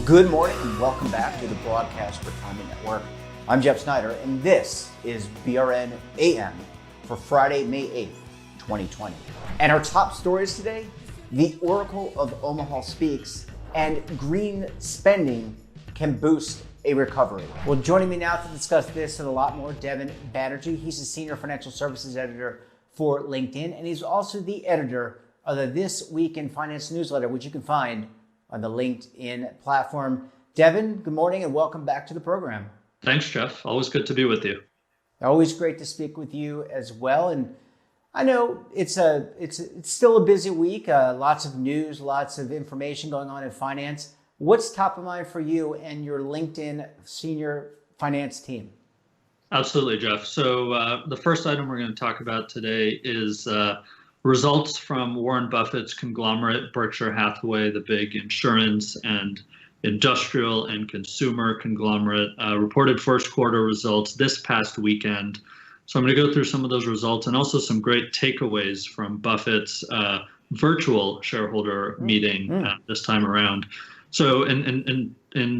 Good morning and welcome back to the Broadcast Retirement Network. I'm Jeff Snyder and this is BRN AM for Friday, May 8th, 2020. And our top stories today, the Oracle of Omaha speaks and green spending can boost a recovery. Well, joining me now to discuss this and a lot more, Devin Banerjee. He's a senior financial services editor for LinkedIn, and he's also the editor of the This Week in Finance newsletter, which you can find on the LinkedIn platform. Devin, good morning and welcome back to the program. Thanks, Jeff. Always good to be with you. Always great to speak with you as well. And I know it's still a busy week. Lots of news, lots of information going on in finance. What's top of mind for you and your LinkedIn senior finance team? Absolutely, Jeff. So the first item we're going to talk about today is results from Warren Buffett's conglomerate, Berkshire Hathaway, the big insurance and industrial and consumer conglomerate, reported first quarter results this past weekend. So I'm going to go through some of those results and also some great takeaways from Buffett's virtual shareholder meeting this time around. So in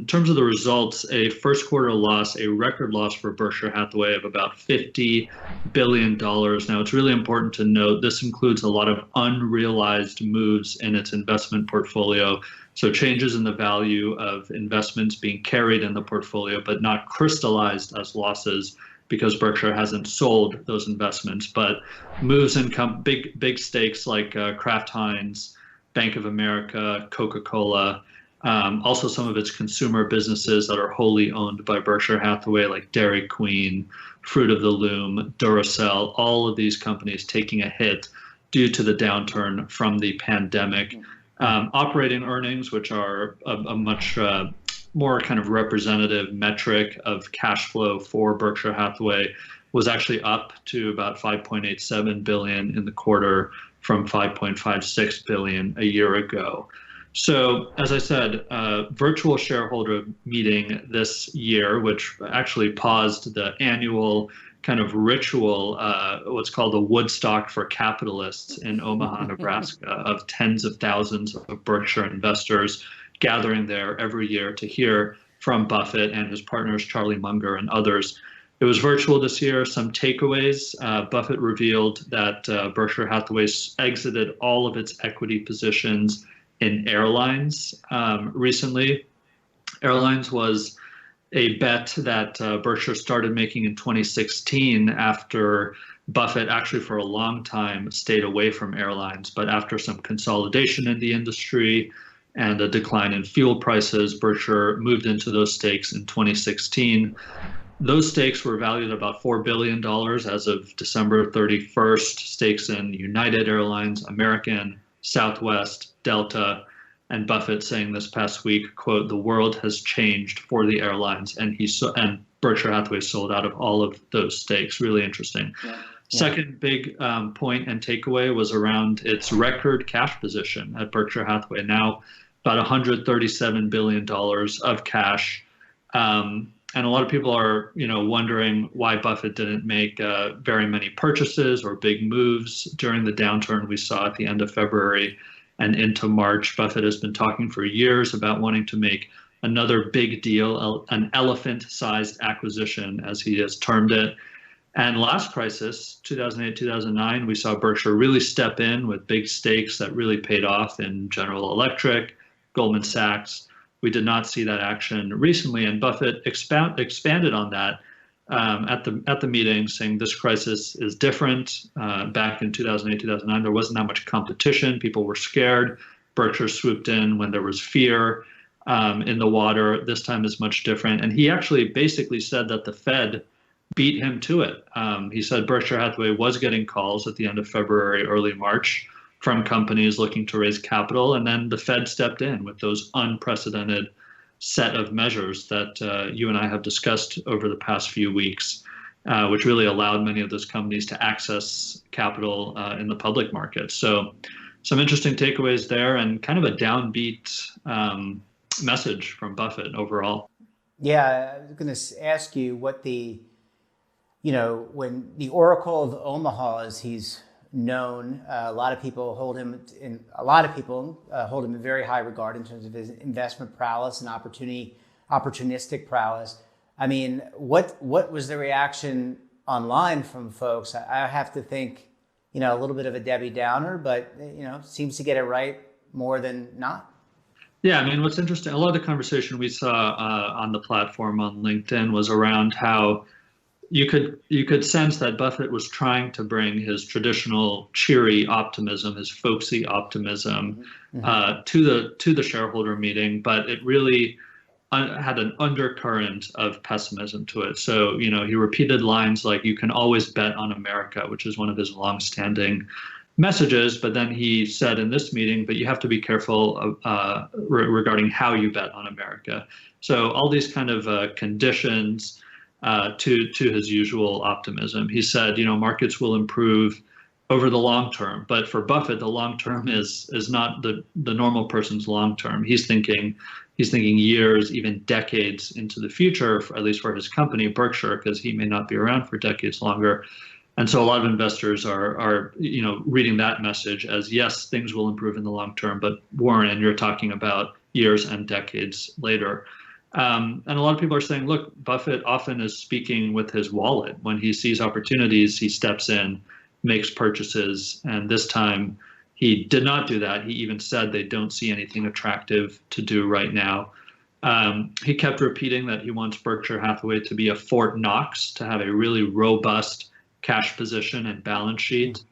terms of the results, a first quarter loss, a record loss for Berkshire Hathaway of about $50 billion. Now, it's really important to note this includes a lot of unrealized moves in its investment portfolio. So changes in the value of investments being carried in the portfolio, but not crystallized as losses because Berkshire hasn't sold those investments, but moves in big stakes like Kraft Heinz, Bank of America, Coca-Cola, also some of its consumer businesses that are wholly owned by Berkshire Hathaway, like Dairy Queen, Fruit of the Loom, Duracell, all of these companies taking a hit due to the downturn from the pandemic. Operating earnings, which are a much more kind of representative metric of cash flow for Berkshire Hathaway, was actually up to about $5.87 billion in the quarter from $5.56 billion a year ago. So, as I said, virtual shareholder meeting this year, which actually paused the annual kind of ritual, what's called the Woodstock for capitalists in Omaha, Nebraska, of tens of thousands of Berkshire investors gathering there every year to hear from Buffett and his partners, Charlie Munger and others. It was virtual this year. Some takeaways. Buffett revealed that Berkshire Hathaway exited all of its equity positions in airlines recently. Airlines was a bet that Berkshire started making in 2016 after Buffett actually for a long time stayed away from airlines. But after some consolidation in the industry and a decline in fuel prices, Berkshire moved into those stakes in 2016. Those stakes were valued at about $4 billion as of December 31st. Stakes in United Airlines, American, Southwest, Delta, and Buffett saying this past week, quote, "The world has changed for the airlines," and Berkshire Hathaway sold out of all of those stakes. Really interesting. Yeah. Second big point and takeaway was around its record cash position at Berkshire Hathaway. Now about $137 billion of cash. And a lot of people are, wondering why Buffett didn't make very many purchases or big moves during the downturn we saw at the end of February and into March. Buffett has been talking for years about wanting to make another big deal, an elephant-sized acquisition, as he has termed it. And last crisis, 2008, 2009, we saw Berkshire really step in with big stakes that really paid off in General Electric, Goldman Sachs. We did not see that action recently, and Buffett expanded on that at the meeting, saying this crisis is different. Back in 2008, 2009, there wasn't that much competition. People were scared. Berkshire swooped in when there was fear in the water. This time is much different. And he actually basically said that the Fed beat him to it. He said Berkshire Hathaway was getting calls at the end of February, early March, from companies looking to raise capital. And then the Fed stepped in with those unprecedented set of measures that you and I have discussed over the past few weeks, which really allowed many of those companies to access capital in the public market. So some interesting takeaways there and kind of a downbeat message from Buffett overall. Yeah, I was going to ask you what when the Oracle of Omaha, as he's known. A lot of people hold him in very high regard in terms of his investment prowess and opportunistic prowess. I mean, what was the reaction online from folks? I have to think, a little bit of a Debbie Downer, but seems to get it right more than not. Yeah, I mean, what's interesting, a lot of the conversation we saw on the platform on LinkedIn was around how you could sense that Buffett was trying to bring his traditional cheery optimism, his folksy optimism, to the shareholder meeting, but it really had an undercurrent of pessimism to it. So, he repeated lines like, "You can always bet on America," which is one of his longstanding messages. But then he said in this meeting, but you have to be careful regarding how you bet on America. So all these kind of conditions to his usual optimism. He said, markets will improve over the long term, but for Buffett, the long term is not the normal person's long term. He's thinking years, even decades into the future, at least for his company, Berkshire, because he may not be around for decades longer. And so a lot of investors are reading that message as, yes, things will improve in the long term, but Warren, you're talking about years and decades later. And a lot of people are saying, look, Buffett often is speaking with his wallet. When he sees opportunities, he steps in, makes purchases. And this time he did not do that. He even said they don't see anything attractive to do right now. He kept repeating that he wants Berkshire Hathaway to be a Fort Knox, to have a really robust cash position and balance sheet,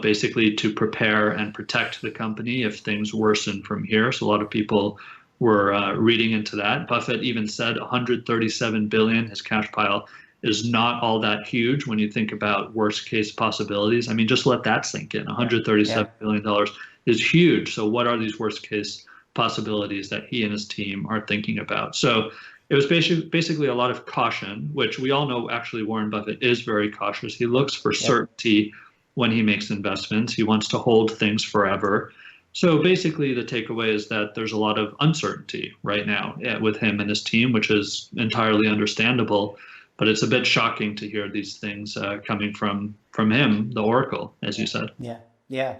basically to prepare and protect the company if things worsen from here. So a lot of people were reading into that. Buffett even said $137 billion, his cash pile, is not all that huge when you think about worst case possibilities. I mean, just let that sink in. $137 billion is huge. So what are these worst case possibilities that he and his team are thinking about? So it was basically a lot of caution, which we all know actually Warren Buffett is very cautious. He looks for certainty when he makes investments. He wants to hold things forever. So basically the takeaway is that there's a lot of uncertainty right now with him and his team, which is entirely understandable. But it's a bit shocking to hear these things coming from him, the Oracle, as you said. Yeah.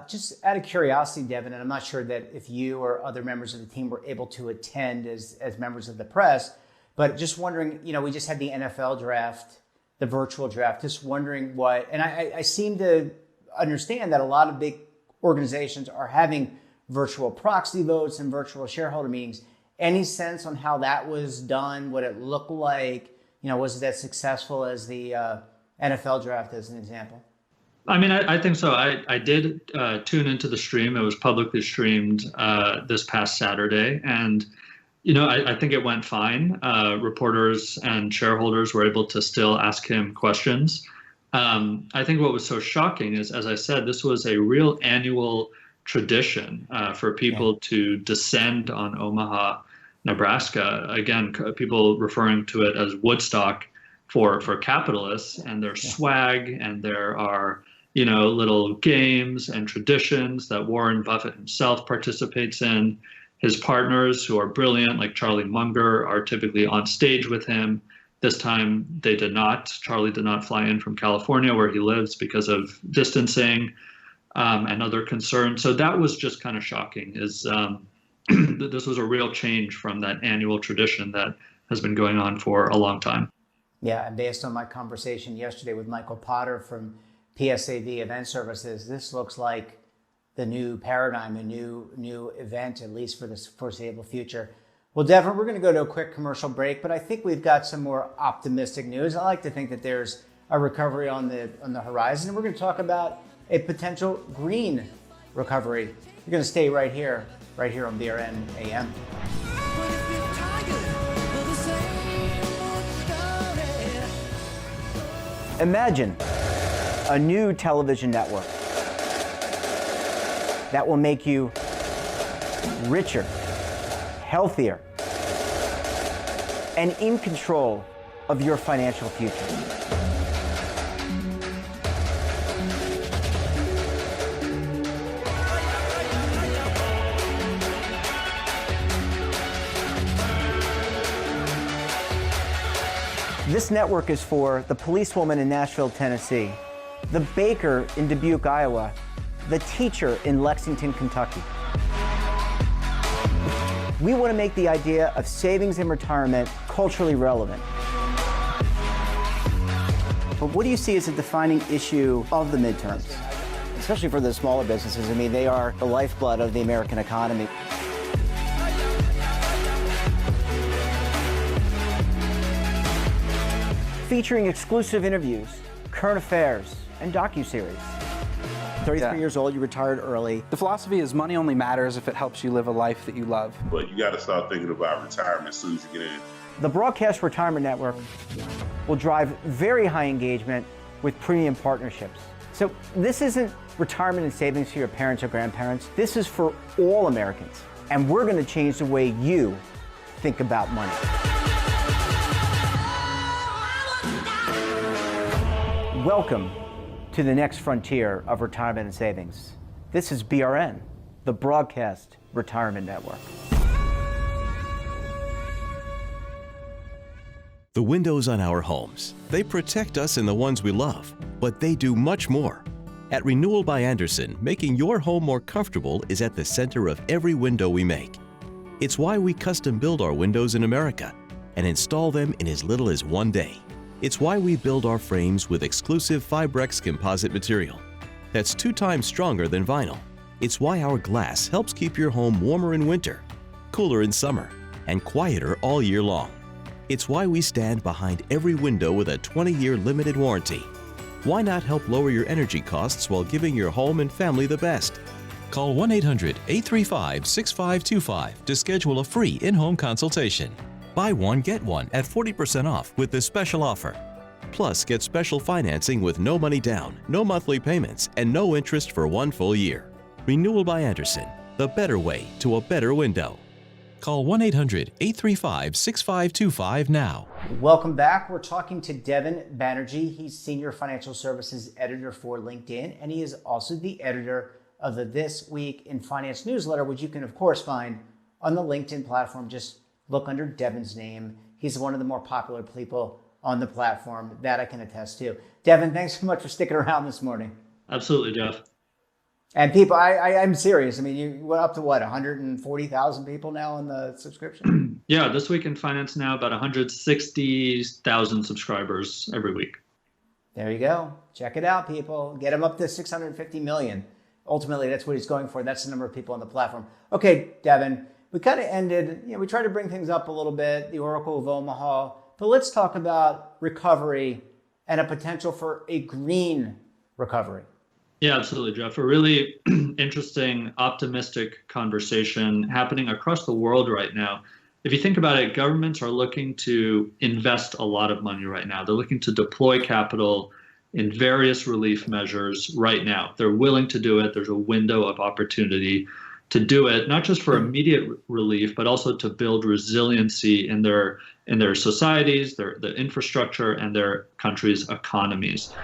Just out of curiosity, Devin, and I'm not sure that if you or other members of the team were able to attend as members of the press, but just wondering, we just had the NFL draft, the virtual draft, just wondering and I seem to understand that a lot of big organizations are having virtual proxy votes and virtual shareholder meetings. Any sense on how that was done, what it looked like? Was it as successful as the NFL draft, as an example? I mean, I think so. I did tune into the stream. It was publicly streamed this past Saturday. And, I think it went fine. Reporters and shareholders were able to still ask him questions. I think what was so shocking is, as I said, this was a real annual tradition for people to descend on Omaha, Nebraska. Again, people referring to it as Woodstock for capitalists, and there's swag, and there are little games and traditions that Warren Buffett himself participates in. His partners, who are brilliant, like Charlie Munger, are typically on stage with him. This time they did not. Charlie did not fly in from California, where he lives, because of distancing and other concerns. So that was just kind of shocking. This was a real change from that annual tradition that has been going on for a long time. Yeah, and based on my conversation yesterday with Michael Potter from PSAV Event Services, this looks like the new paradigm, a new event, at least for the foreseeable future. Well, Devin, we're going to go to a quick commercial break, but I think we've got some more optimistic news. I like to think that there's a recovery on the horizon, and we're going to talk about a potential green recovery. You're going to stay right here on BRN AM. Imagine a new television network that will make you richer, healthier, and in control of your financial future. This network is for the policewoman in Nashville, Tennessee, the baker in Dubuque, Iowa, the teacher in Lexington, Kentucky. We want to make the idea of savings and retirement culturally relevant. But what do you see as a defining issue of the midterms? Especially for the smaller businesses. I mean, they are the lifeblood of the American economy. Featuring exclusive interviews, current affairs, and docuseries. 33 years old, you retired early. The philosophy is money only matters if it helps you live a life that you love. But you got to start thinking about retirement as soon as you get in. The Broadcast Retirement Network will drive very high engagement with premium partnerships. So this isn't retirement and savings for your parents or grandparents. This is for all Americans. And we're going to change the way you think about money. Welcome to the next frontier of retirement and savings. This is BRN, the Broadcast Retirement Network. The windows on our homes, they protect us and the ones we love, but they do much more. At Renewal by Andersen, making your home more comfortable is at the center of every window we make. It's why we custom build our windows in America and install them in as little as 1 day. It's why we build our frames with exclusive Fibrex composite material that's 2 times stronger than vinyl. It's why our glass helps keep your home warmer in winter, cooler in summer, and quieter all year long. It's why we stand behind every window with a 20-year limited warranty. Why not help lower your energy costs while giving your home and family the best? Call 1-800-835-6525 to schedule a free in-home consultation. Buy one, get one at 40% off with this special offer. Plus, get special financing with no money down, no monthly payments, and no interest for 1 full year. Renewal by Andersen, the better way to a better window. Call 1-800-835-6525 now. Welcome back. We're talking to Devin Banerjee. He's Senior Financial Services Editor for LinkedIn, and he is also the editor of the This Week in Finance newsletter, which you can, of course, find on the LinkedIn platform. Just look under Devin's name. He's one of the more popular people on the platform, that I can attest to. Devin, thanks so much for sticking around this morning. Absolutely, Jeff. And people, I'm serious. I mean, you went up to what, 140,000 people now on the subscription? Yeah, This Week in Finance now, about 160,000 subscribers every week. There you go. Check it out, people. Get him up to 650 million. Ultimately, that's what he's going for. That's the number of people on the platform. Okay, Devin, we kind of ended, we tried to bring things up a little bit, the Oracle of Omaha, but let's talk about recovery and a potential for a green recovery. Yeah, absolutely, Jeff. A really interesting, optimistic conversation happening across the world right now. If you think about it, governments are looking to invest a lot of money right now. They're looking to deploy capital in various relief measures right now. They're willing to do it. There's a window of opportunity to do it, not just for immediate relief, but also to build resiliency in their societies, their infrastructure, and their countries' economies.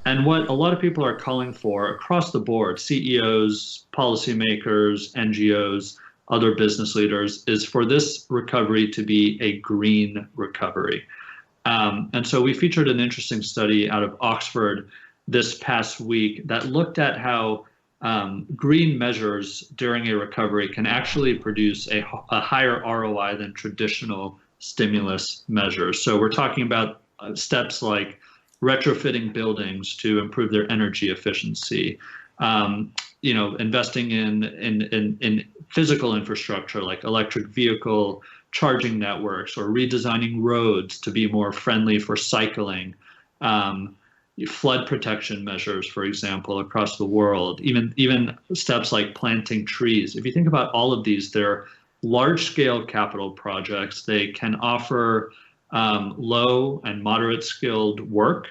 And what a lot of people are calling for across the board, CEOs, policymakers, NGOs, other business leaders, is for this recovery to be a green recovery. And so we featured an interesting study out of Oxford this past week that looked at how green measures during a recovery can actually produce a higher ROI than traditional stimulus measures. So we're talking about steps like retrofitting buildings to improve their energy efficiency, investing in physical infrastructure like electric vehicle charging networks, or redesigning roads to be more friendly for cycling, flood protection measures, for example, across the world, even steps like planting trees. If you think about all of these, they're large-scale capital projects. They can offer low and moderate skilled work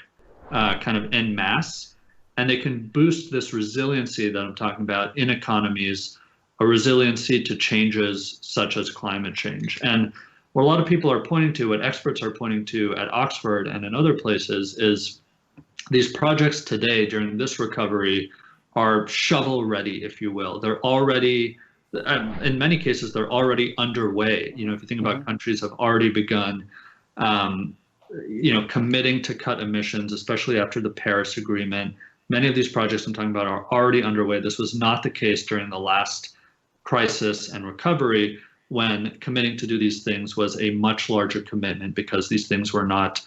kind of en masse, and they can boost this resiliency that I'm talking about in economies, a resiliency to changes such as climate change. And what a lot of people are pointing to, what experts are pointing to at Oxford and in other places, is these projects today during this recovery are shovel ready, if you will. They're already, in many cases, they're already underway. If you think about countries have already begun, committing to cut emissions, especially after the Paris Agreement, Many of these projects I'm talking about are already underway. This was not the case during the last crisis and recovery, when committing to do these things was a much larger commitment because these things were not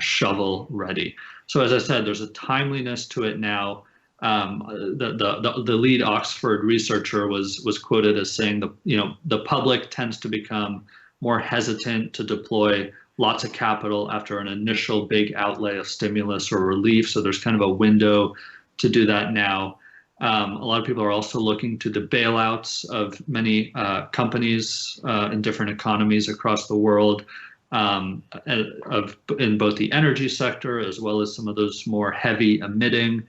shovel ready. So as I said, there's a timeliness to it now. The lead Oxford researcher was quoted as saying the public tends to become more hesitant to deploy lots of capital after an initial big outlay of stimulus or relief. So there's kind of a window to do that now. A lot of people are also looking to the bailouts of many companies in different economies across the world, in both the energy sector as well as some of those more heavy emitting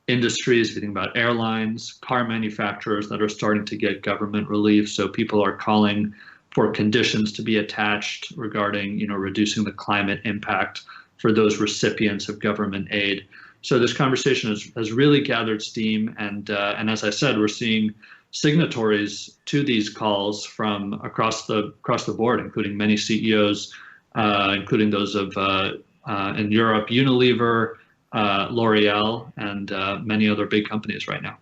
industries. If you think about airlines, car manufacturers that are starting to get government relief. So people are calling for conditions to be attached regarding, reducing the climate impact for those recipients of government aid. So this conversation has really gathered steam, and as I said, we're seeing signatories to these calls from across the board, including many CEOs, including those of in Europe, Unilever, L'Oreal, and many other big companies right now.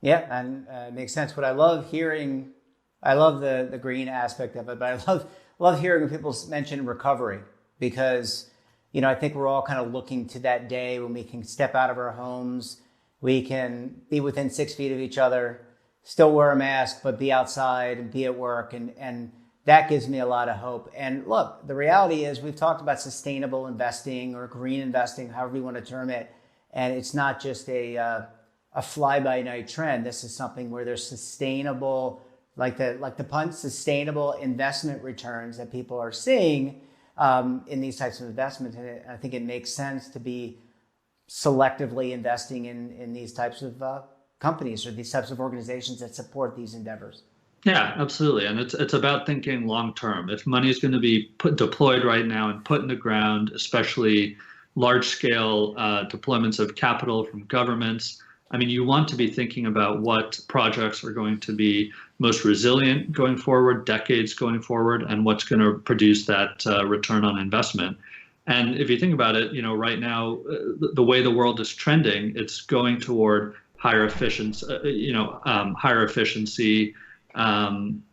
Yeah, and it makes sense. What I love hearing, I love the green aspect of it, but I love hearing when people mention recovery, because I think we're all kind of looking to that day when we can step out of our homes, we can be within 6 feet of each other, still wear a mask, but be outside and be at work. And that gives me a lot of hope. And look, the reality is we've talked about sustainable investing or green investing, however you want to term it. And it's not just a fly-by-night trend. This is something where there's sustainable, like the pun, sustainable investment returns that people are seeing in these types of investments. And I think it makes sense to be selectively investing in these types of companies or these types of organizations that support these endeavors. Yeah, absolutely. And it's about thinking long term. If money is going to be deployed right now and put in the ground, especially large scale deployments of capital from governments, I mean, you want to be thinking about what projects are going to be most resilient going forward, decades going forward, and what's going to produce that return on investment. And if you think about it, right now, the way the world is trending, it's going toward higher efficiency,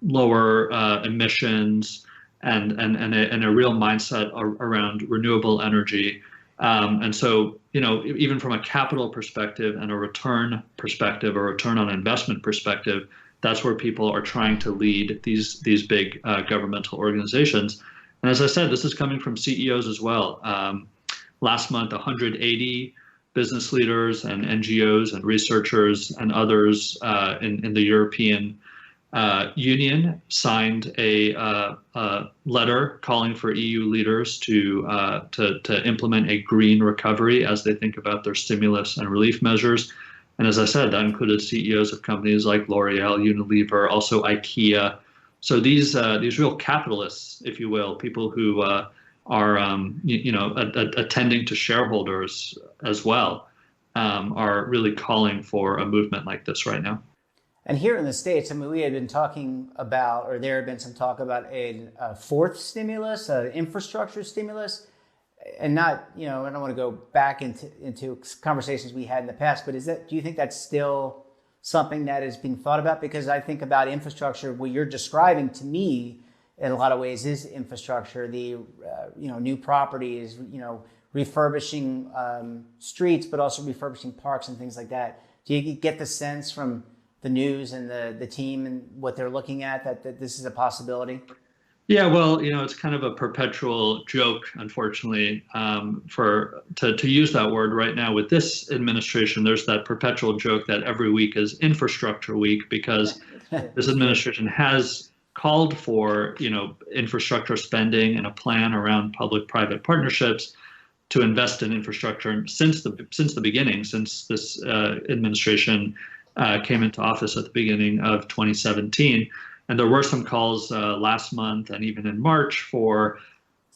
lower emissions, and a real mindset around renewable energy. And so, even from a capital perspective and a return perspective, a return on investment perspective, that's where people are trying to lead these big governmental organizations. And as I said, this is coming from CEOs as well. Last month, 180 business leaders and NGOs and researchers and others in the European Union signed a letter calling for EU leaders to implement a green recovery as they think about their stimulus and relief measures. And as I said, that included CEOs of companies like L'Oreal, Unilever, also IKEA. So these real capitalists, if you will, people who are attending to shareholders as well, are really calling for a movement like this right now. And here in the States, I mean, we had been talking about, or there had been some talk about a fourth stimulus, an infrastructure stimulus, and not, I don't want to go back into conversations we had in the past, but do you think that's still something that is being thought about? Because I think about infrastructure, what you're describing to me in a lot of ways is infrastructure, the, new properties, refurbishing streets, but also refurbishing parks and things like that. Do you get the sense from the news and the team and what they're looking at that this is a possibility? Yeah, well, it's kind of a perpetual joke, unfortunately, to use that word right now with this administration. There's that perpetual joke that every week is infrastructure week, because this administration has called for, infrastructure spending and a plan around public-private partnerships to invest in infrastructure since the beginning, since this administration came into office at the beginning of 2017. And there were some calls last month and even in March for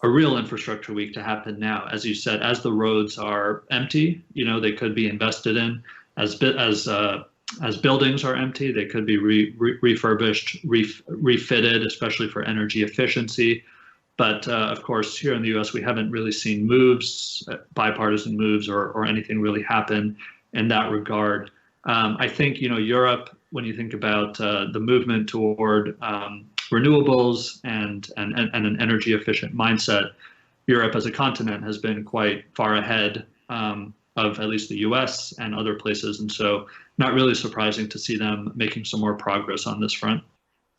a real infrastructure week to happen now. As you said, as the roads are empty, they could be invested in. As buildings are empty, they could be refurbished, refitted, especially for energy efficiency. But of course, here in the U.S., we haven't really seen moves, bipartisan moves, or anything really happen in that regard. I think, Europe, when you think about the movement toward renewables and an energy efficient mindset, Europe as a continent has been quite far ahead of at least the US and other places. And so not really surprising to see them making some more progress on this front.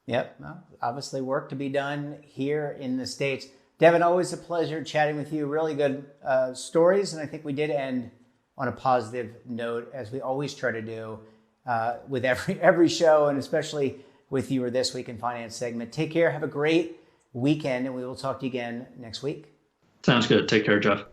Yep. Well, obviously work to be done here in the States. Devin, always a pleasure chatting with you. Really good stories. And I think we did end on a positive note, as we always try to do with every show, and especially with your This Week in Finance segment. Take care. Have a great weekend, and we will talk to you again next week. Sounds good. Take care, Jeff.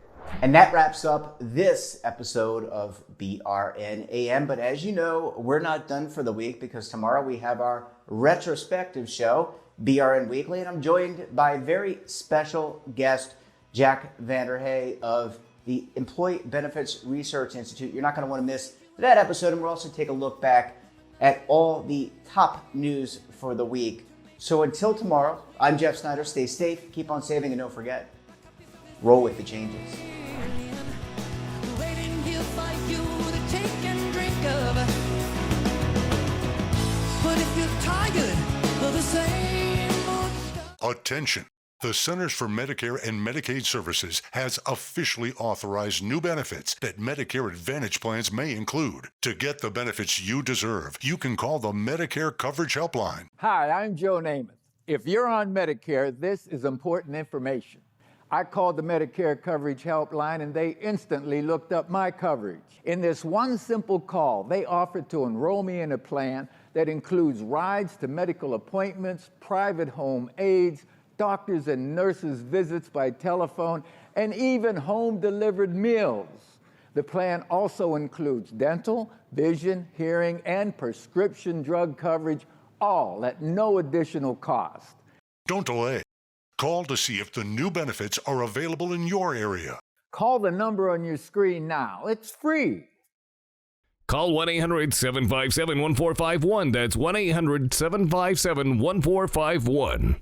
And that wraps up this episode of BRN AM. But as you know, we're not done for the week, because tomorrow we have our retrospective show, BRN Weekly, and I'm joined by a very special guest, Jack Vanderhay of the Employee Benefits Research Institute. You're not going to want to miss that episode, and we'll also take a look back at all the top news for the week. So until tomorrow, I'm Jeff Snyder. Stay safe, keep on saving, and don't forget, roll with the changes. Attention! The Centers for Medicare and Medicaid Services has officially authorized new benefits that Medicare Advantage plans may include. To get the benefits you deserve, you can call the Medicare Coverage Helpline. Hi, I'm Joe Namath. If you're on Medicare, this is important information. I called the Medicare Coverage Helpline and they instantly looked up my coverage. In this one simple call, they offered to enroll me in a plan that includes rides to medical appointments, private home aides, doctors and nurses' visits by telephone, and even home-delivered meals. The plan also includes dental, vision, hearing, and prescription drug coverage, all at no additional cost. Don't delay. Call to see if the new benefits are available in your area. Call the number on your screen now. It's free. Call 1-800-757-1451. That's 1-800-757-1451.